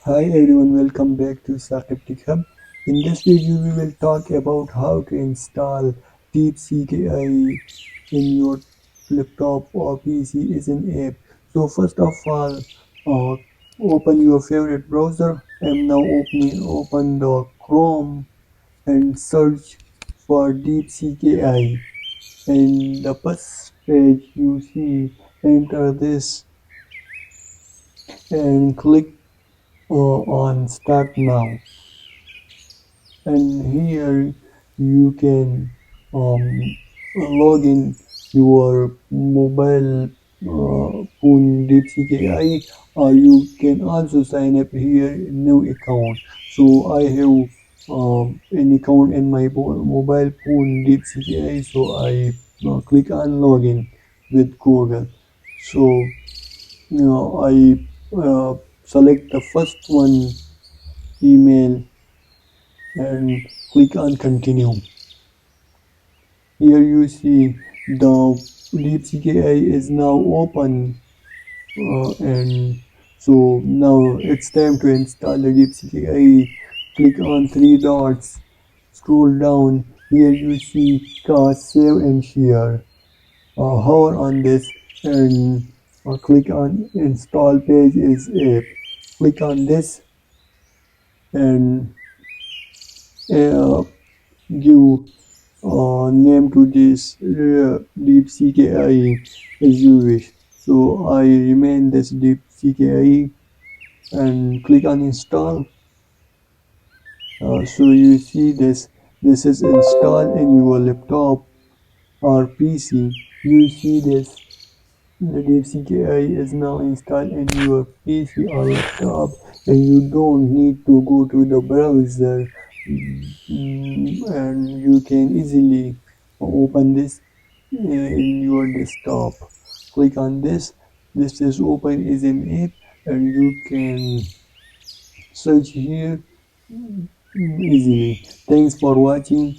Hi everyone, welcome back to Saqib Hub. In this video, we will talk about how to install DeepSeek-ai in your laptop or PC is an app. So first of all, open your favorite browser. I'm now open the Chrome and search for DeepSeek-ai. In the first page, you see enter this and click on Start Now. And here you can log in your mobile phone DeepSeek-ai, or you can also sign up here new account. So I have an account in my mobile phone DeepSeek-ai, so I click on login with Google. So I select the first one, email, and click on continue. Here you see the DeepSeek-ai is now open, and so now it's time to install the DeepSeek-ai. Click on three dots, scroll down. Here you see save and share. Hover on this and click on install page is app. Click on this and uh, give name to this DeepSeek-ai as you wish. So I remain this DeepSeek-ai and click on install. So you see this is installed in your laptop or PC. You see this the DeepSeek-ai is now installed in your PC or laptop, and you don't need to go to the browser. And you can easily open this in your desktop. Click on this. This is open as an app, and you can search here easily. Thanks for watching.